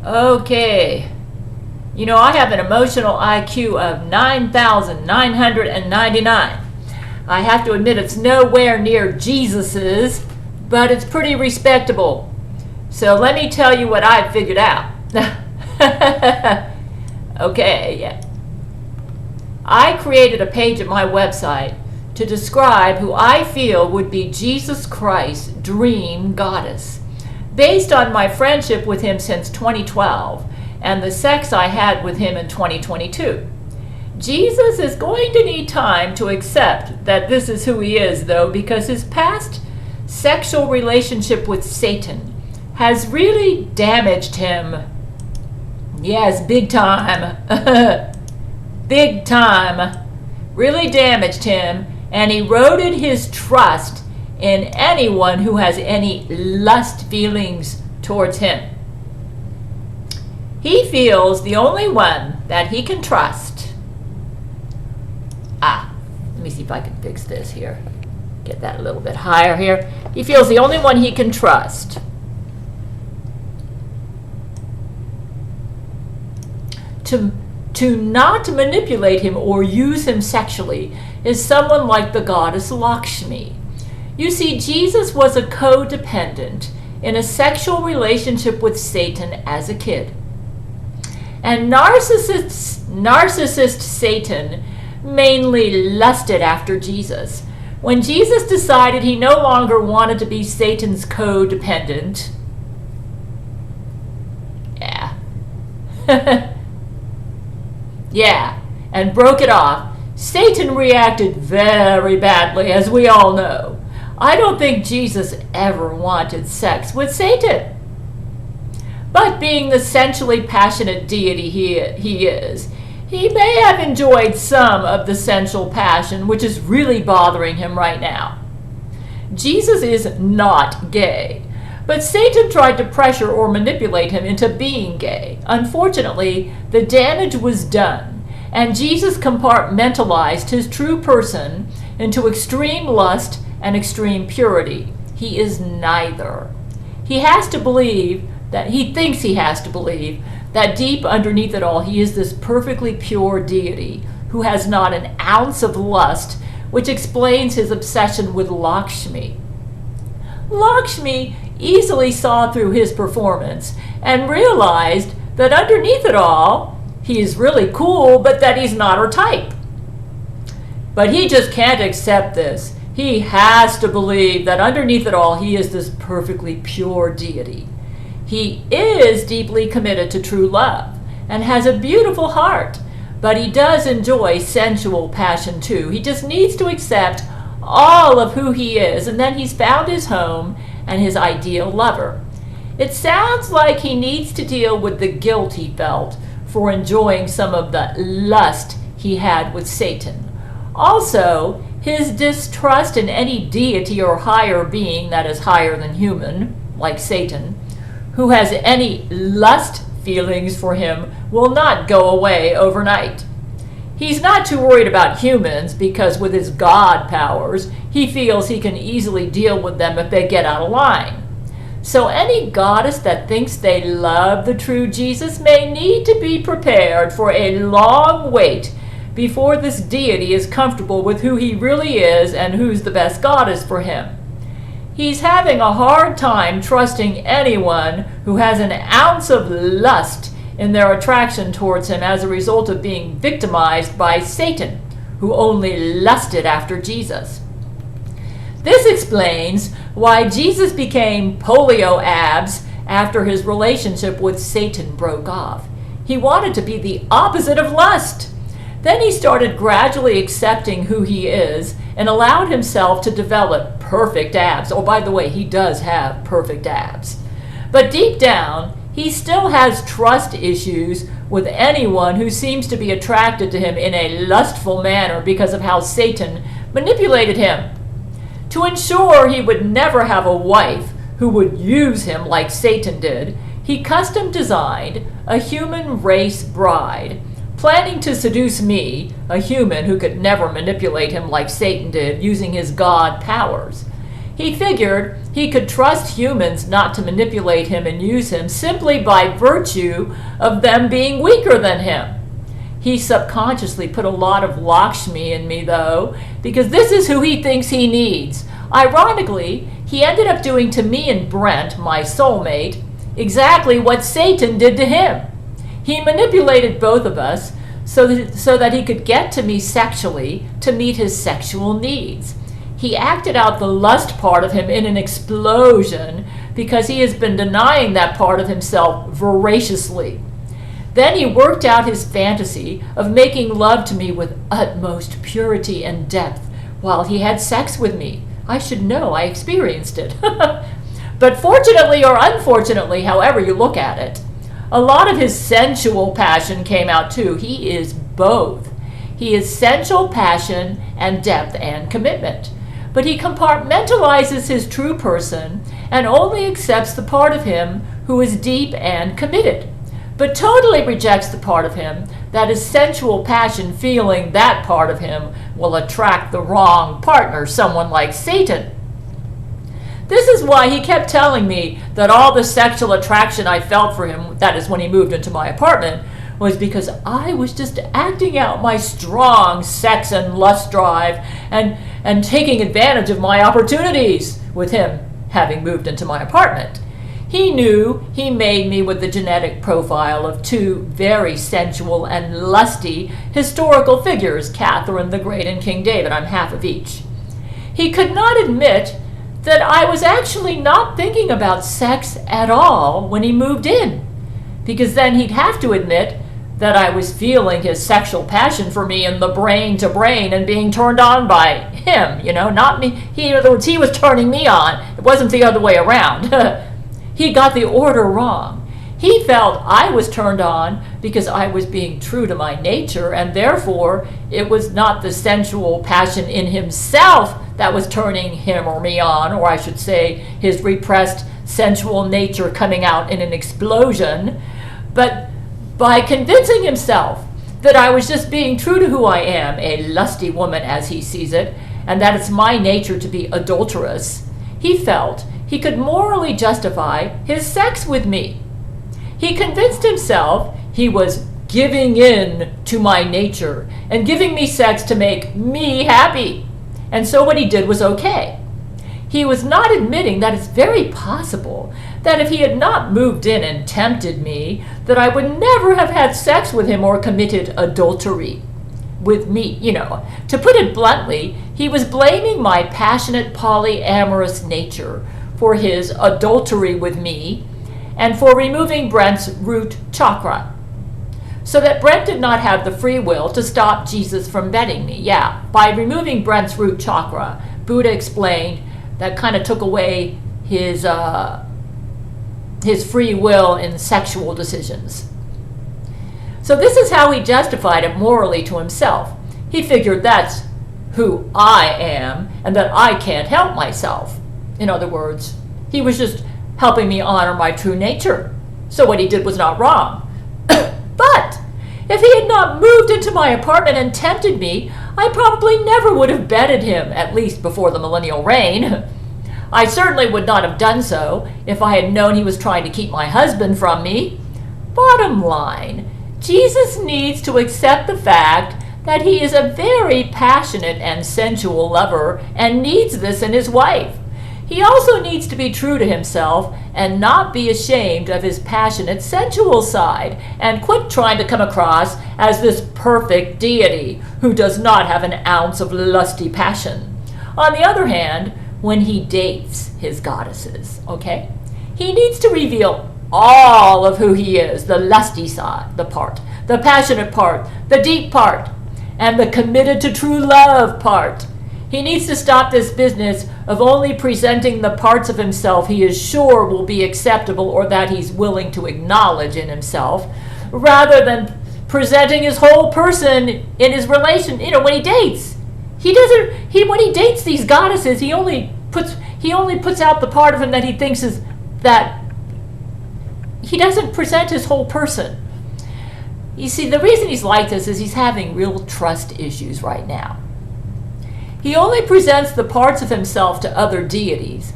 Okay. You know, I have an emotional IQ of 9,999. I have to admit it's nowhere near Jesus's, but it's pretty respectable. So let me tell you what I've figured out. Okay, yeah. I created a page at my website to describe who I feel would be Jesus Christ's dream goddess, based on my friendship with him since 2012 and the sex I had with him in 2022. Jesus is going to need time to accept that this is who he is, though, because his past sexual relationship with Satan has really damaged him. Yes, big time. Big time. Really damaged him and eroded his trust in anyone who has any lust feelings towards him. He feels the only one that he can trust. Let me see if I can fix this here. Get that a little bit higher here. He feels the only one he can trust to not manipulate him or use him sexually is someone like the goddess Lakshmi. You see, Jesus was a codependent in a sexual relationship with Satan as a kid. And narcissist Satan mainly lusted after Jesus. When Jesus decided he no longer wanted to be Satan's codependent, and broke it off, Satan reacted very badly, as we all know. I don't think Jesus ever wanted sex with Satan. But being the sensually passionate deity he is, he may have enjoyed some of the sensual passion, which is really bothering him right now. Jesus is not gay, but Satan tried to pressure or manipulate him into being gay. Unfortunately, the damage was done, and Jesus compartmentalized his true person into extreme lust and extreme purity. He is neither. He thinks he has to believe that deep underneath it all, he is this perfectly pure deity who has not an ounce of lust, which explains his obsession with Lakshmi. Lakshmi easily saw through his performance and realized that underneath it all, he is really cool, but that he's not her type. But he just can't accept this. He has to believe that underneath it all, he is this perfectly pure deity. He is deeply committed to true love and has a beautiful heart, but he does enjoy sensual passion too. He just needs to accept all of who he is, and then he's found his home and his ideal lover. It sounds like he needs to deal with the guilt he felt for enjoying some of the lust he had with Satan. Also, his distrust in any deity or higher being that is higher than human, like Satan, who has any lust feelings for him, will not go away overnight. He's not too worried about humans because with his God powers, he feels he can easily deal with them if they get out of line. So any goddess that thinks they love the true Jesus may need to be prepared for a long wait before this deity is comfortable with who he really is and who's the best goddess for him. He's having a hard time trusting anyone who has an ounce of lust in their attraction towards him as a result of being victimized by Satan, who only lusted after Jesus. This explains why Jesus became polio abs after his relationship with Satan broke off. He wanted to be the opposite of lust. Then he started gradually accepting who he is and allowed himself to develop perfect abs. Oh, by the way, he does have perfect abs. But deep down, he still has trust issues with anyone who seems to be attracted to him in a lustful manner because of how Satan manipulated him. To ensure he would never have a wife who would use him like Satan did, he custom designed a human race bride, planning to seduce me, a human who could never manipulate him like Satan did, using his God powers. He figured he could trust humans not to manipulate him and use him simply by virtue of them being weaker than him. He subconsciously put a lot of Lakshmi in me, though, because this is who he thinks he needs. Ironically, he ended up doing to me and Brent, my soulmate, exactly what Satan did to him. He manipulated both of us so that he could get to me sexually to meet his sexual needs. He acted out the lust part of him in an explosion because he has been denying that part of himself voraciously. Then he worked out his fantasy of making love to me with utmost purity and depth while he had sex with me. I should know, I experienced it. But fortunately or unfortunately, however you look at it, a lot of his sensual passion came out too. He is both. He is sensual passion and depth and commitment. But he compartmentalizes his true person and only accepts the part of him who is deep and committed, but totally rejects the part of him that is sensual passion, feeling that part of him will attract the wrong partner, someone like Satan. This is why he kept telling me that all the sexual attraction I felt for him, that is when he moved into my apartment, was because I was just acting out my strong sex and lust drive and taking advantage of my opportunities with him having moved into my apartment. He knew he made me with the genetic profile of two very sensual and lusty historical figures, Catherine the Great and King David. I'm half of each. He could not admit that I was actually not thinking about sex at all when he moved in, because then he'd have to admit that I was feeling his sexual passion for me in the brain to brain and being turned on by him, not me. In other words, he was turning me on. It wasn't the other way around. He got the order wrong. He felt I was turned on because I was being true to my nature, and therefore it was not the sensual passion in himself that was turning him or me on, or I should say his repressed sensual nature coming out in an explosion, but by convincing himself that I was just being true to who I am, a lusty woman as he sees it, and that it's my nature to be adulterous, he felt he could morally justify his sex with me. He convinced himself he was giving in to my nature and giving me sex to make me happy. And so what he did was okay. He was not admitting that it's very possible that if he had not moved in and tempted me, that I would never have had sex with him or committed adultery with me. To put it bluntly, he was blaming my passionate polyamorous nature for his adultery with me and for removing Brent's root chakra, so that Brent did not have the free will to stop Jesus from betting me. Yeah, by removing Brent's root chakra, Buddha explained that kind of took away his free will in sexual decisions. So this is how he justified it morally to himself. He figured that's who I am and that I can't help myself. In other words, he was just helping me honor my true nature. So what he did was not wrong. But if he had not moved into my apartment and tempted me, I probably never would have betted him, at least before the millennial reign. I certainly would not have done so if I had known he was trying to keep my husband from me. Bottom line, Jesus needs to accept the fact that he is a very passionate and sensual lover and needs this in his wife. He also needs to be true to himself and not be ashamed of his passionate sensual side and quit trying to come across as this perfect deity who does not have an ounce of lusty passion. On the other hand, when he dates his goddesses, he needs to reveal all of who he is, the lusty side, the passionate part, the deep part, and the committed to true love part. He needs to stop this business of only presenting the parts of himself he is sure will be acceptable or that he's willing to acknowledge in himself, rather than presenting his whole person in his relation. When he dates, when he dates these goddesses, he only puts out the part of him that he thinks is that. He doesn't present his whole person. You see, the reason he's like this is he's having real trust issues right now. He only presents the parts of himself to other deities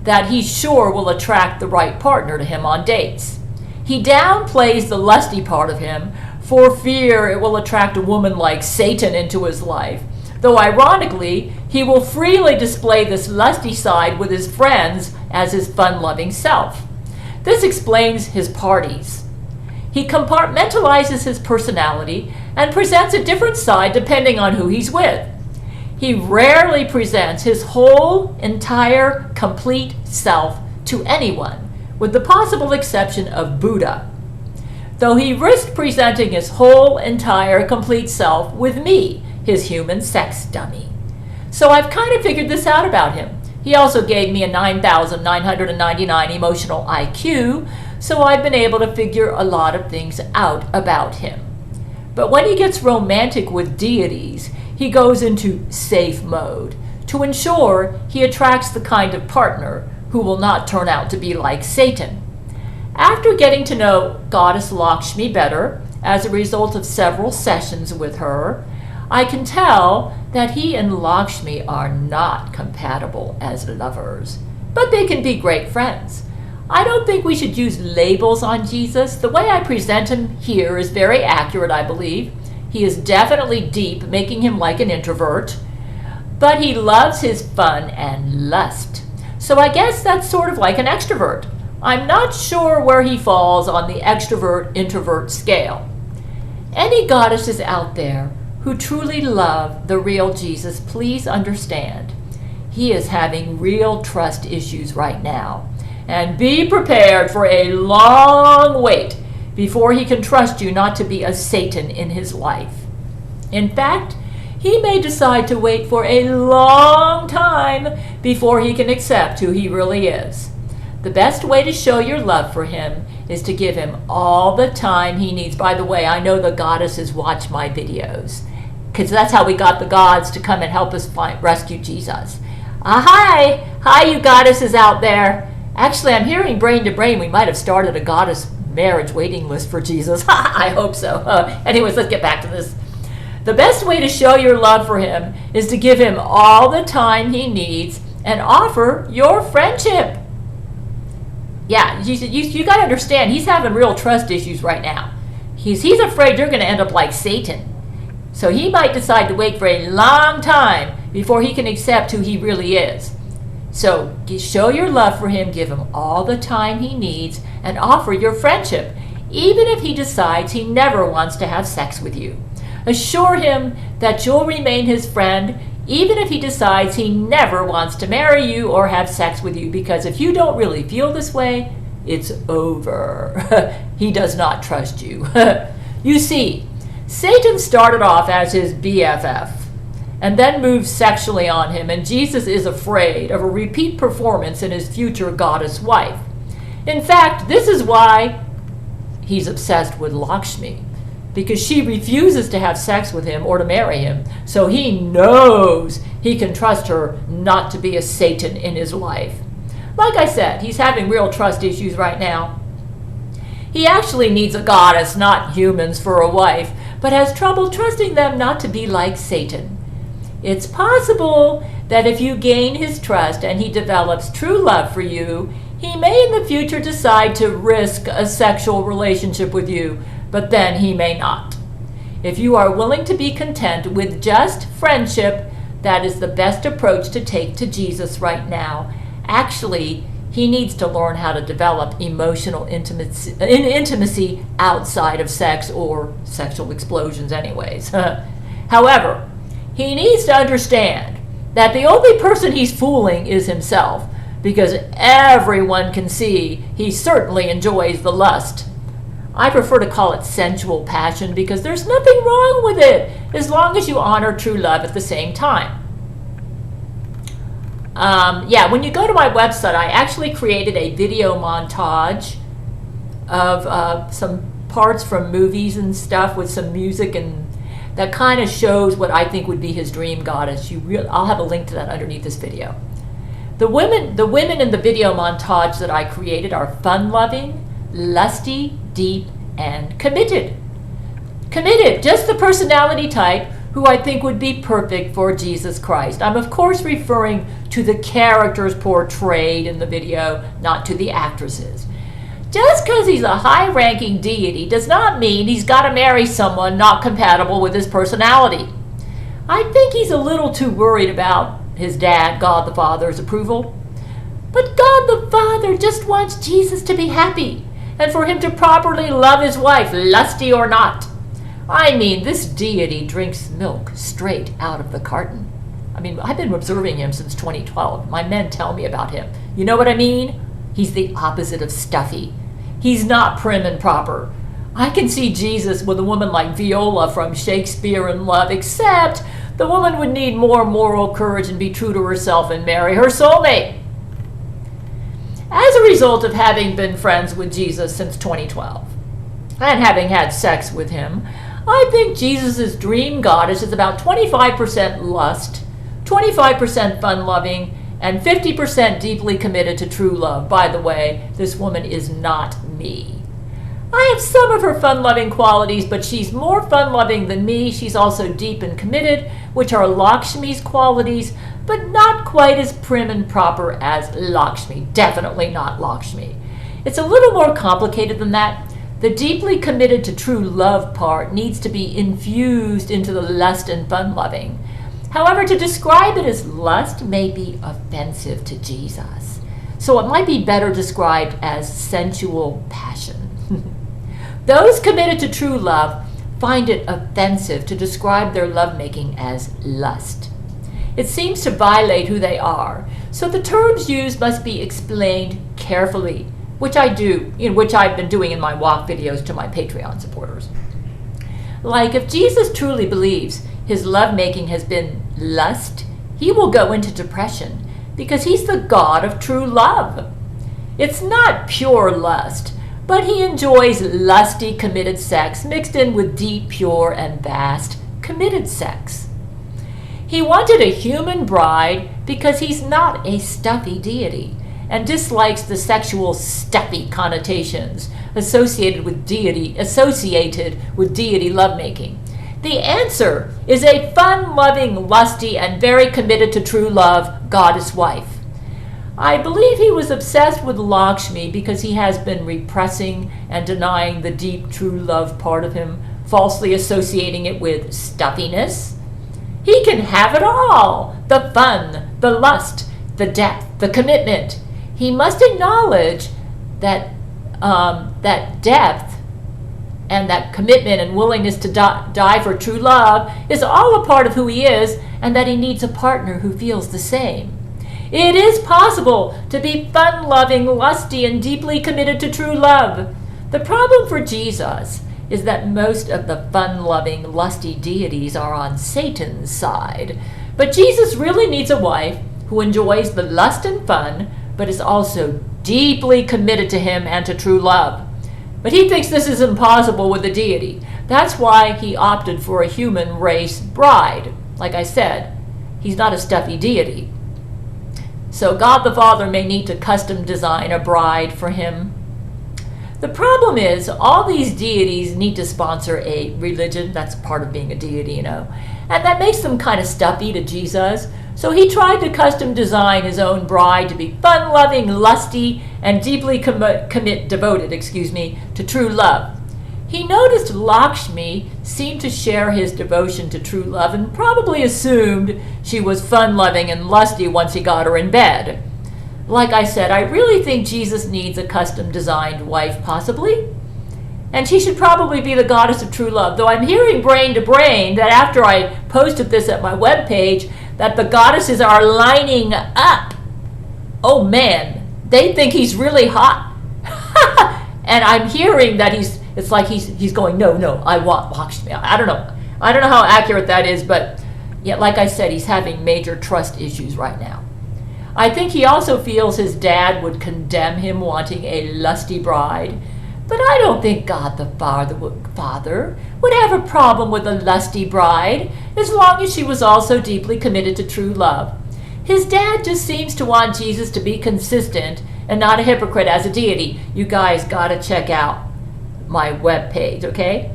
that he's sure will attract the right partner to him on dates. He downplays the lusty part of him for fear it will attract a woman like Satan into his life, though ironically, he will freely display this lusty side with his friends as his fun-loving self. This explains his parties. He compartmentalizes his personality and presents a different side depending on who he's with. He rarely presents his whole, entire, complete self to anyone, with the possible exception of Buddha, though he risked presenting his whole, entire, complete self with me, his human sex dummy. So I've kind of figured this out about him. He also gave me a 9,999 emotional IQ, so I've been able to figure a lot of things out about him. But when he gets romantic with deities, he goes into safe mode to ensure he attracts the kind of partner who will not turn out to be like Satan. After getting to know Goddess Lakshmi better, as a result of several sessions with her, I can tell that he and Lakshmi are not compatible as lovers, but they can be great friends. I don't think we should use labels on Jesus. The way I present him here is very accurate, I believe. He is definitely deep, making him like an introvert, but he loves his fun and lust. So I guess that's sort of like an extrovert. I'm not sure where he falls on the extrovert-introvert scale. Any goddesses out there who truly love the real Jesus, please understand, he is having real trust issues right now. And be prepared for a long wait before he can trust you not to be a Satan in his life. In fact, he may decide to wait for a long time before he can accept who he really is. The best way to show your love for him is to give him all the time he needs. By the way, I know the goddesses watch my videos, because that's how we got the gods to come and help us rescue Jesus. Hi, you goddesses out there. Actually, I'm hearing brain to brain we might have started a goddess marriage waiting list for Jesus. I hope so. Anyways, let's get back to this. The best way to show your love for him is to give him all the time he needs and offer your friendship. Yeah, you got to understand, he's having real trust issues right now. He's afraid you're going to end up like Satan. So he might decide to wait for a long time before he can accept who he really is. So show your love for him, give him all the time he needs, and offer your friendship, even if he decides he never wants to have sex with you. Assure him that you'll remain his friend, even if he decides he never wants to marry you or have sex with you, because if you don't really feel this way, it's over. He does not trust you. You see, Satan started off as his BFF, and then moved sexually on him, and Jesus is afraid of a repeat performance in his future goddess wife. In fact, this is why he's obsessed with Lakshmi, because she refuses to have sex with him or to marry him, so he knows he can trust her not to be a Satan in his life. Like I said, he's having real trust issues right now. He actually needs a goddess, not humans, for a wife, but has trouble trusting them not to be like Satan. It's possible that if you gain his trust and he develops true love for you, he may in the future decide to risk a sexual relationship with you, but then he may not. If you are willing to be content with just friendship, that is the best approach to take to Jesus right now. Actually, he needs to learn how to develop emotional intimacy outside of sex or sexual explosions anyways. However, he needs to understand that the only person he's fooling is himself, because everyone can see he certainly enjoys the lust. I prefer to call it sensual passion because there's nothing wrong with it as long as you honor true love at the same time. When you go to my website, I actually created a video montage of some parts from movies and stuff with some music, and that kind of shows what I think would be his dream goddess. I'll have a link to that underneath this video. The women in the video montage that I created are fun-loving, lusty, deep, and committed. Committed, just the personality type who I think would be perfect for Jesus Christ. I'm of course referring to the characters portrayed in the video, not to the actresses. Just because he's a high-ranking deity does not mean he's got to marry someone not compatible with his personality. I think he's a little too worried about his dad, God the Father's approval. But God the Father just wants Jesus to be happy and for him to properly love his wife, lusty or not. I mean, this deity drinks milk straight out of the carton. I mean, I've been observing him since 2012. My men tell me about him. You know what I mean? He's the opposite of stuffy. He's not prim and proper. I can see Jesus with a woman like Viola from Shakespeare in Love, except the woman would need more moral courage and be true to herself and marry her soulmate. As a result of having been friends with Jesus since 2012 and having had sex with him, I think Jesus' dream goddess is about 25% lust, 25% fun-loving, and 50% deeply committed to true love. By the way, this woman is not me. I have some of her fun-loving qualities, but she's more fun-loving than me. She's also deep and committed, which are Lakshmi's qualities, but not quite as prim and proper as Lakshmi. Definitely not Lakshmi. It's a little more complicated than that. The deeply committed to true love part needs to be infused into the lust and fun-loving. However, to describe it as lust may be offensive to Jesus. So it might be better described as sensual passion. Those committed to true love find it offensive to describe their lovemaking as lust. It seems to violate who they are, so the terms used must be explained carefully, which I've been doing in my walk videos to my Patreon supporters. Like, if Jesus truly believes his lovemaking has been lust, he will go into depression because he's the God of true love. It's not pure lust, but he enjoys lusty, committed sex mixed in with deep, pure, and vast, committed sex. He wanted a human bride because he's not a stuffy deity and dislikes the sexual stuffy connotations associated with deity lovemaking. The answer is a fun-loving, lusty, and very committed to true love goddess wife. I believe he was obsessed with Lakshmi because he has been repressing and denying the deep, true love part of him, falsely associating it with stuffiness. He can have it all: the fun, the lust, the depth, the commitment. He must acknowledge that that depth and that commitment and willingness to die for true love is all a part of who he is, and that he needs a partner who feels the same. It is possible to be fun-loving, lusty, and deeply committed to true love. The problem for Jesus is that most of the fun-loving, lusty deities are on Satan's side. But Jesus really needs a wife who enjoys the lust and fun, but is also deeply committed to him and to true love. But he thinks this is impossible with a deity. That's why he opted for a human race bride. Like I said, he's not a stuffy deity. So God the Father may need to custom design a bride for him. The problem is, all these deities need to sponsor a religion. That's part of being a deity, and that makes them kind of stuffy to Jesus. So he tried to custom design his own bride to be fun-loving, lusty, and deeply devoted to true love. He noticed Lakshmi seemed to share his devotion to true love and probably assumed she was fun-loving and lusty once he got her in bed. Like I said, I really think Jesus needs a custom-designed wife, possibly. And she should probably be the goddess of true love, though I'm hearing brain to brain that after I posted this at my webpage, that the goddesses are lining up. Oh man, they think he's really hot. And I'm hearing that it's like he's going, no, I want Lakshmi. I don't know how accurate that is, but yet, like I said, he's having major trust issues right now. I think he also feels his dad would condemn him wanting a lusty bride, but I don't think God the Father would have a problem with a lusty bride as long as she was also deeply committed to true love. His dad just seems to want Jesus to be consistent and not a hypocrite as a deity. You guys gotta check out my webpage, okay?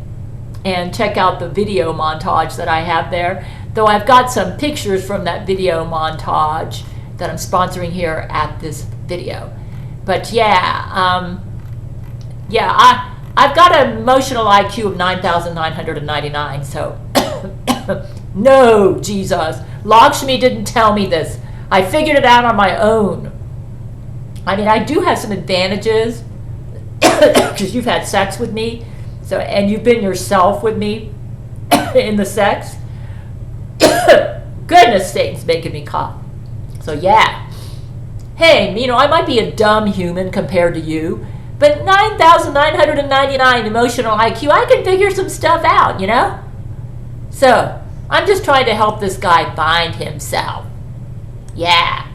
and check out the video montage that I have there. Though I've got some pictures from that video montage that I'm sponsoring here at this video. But yeah, I've got an emotional IQ of 9,999, so no, Jesus. Lakshmi didn't tell me this. I figured it out on my own. I mean, I do have some advantages because you've had sex with me, so, and you've been yourself with me in the sex. Goodness, Satan's making me cough. So yeah. Hey, you know, I might be a dumb human compared to you, but 9,999 emotional IQ, I can figure some stuff out, you know? So, I'm just trying to help this guy find himself. Yeah.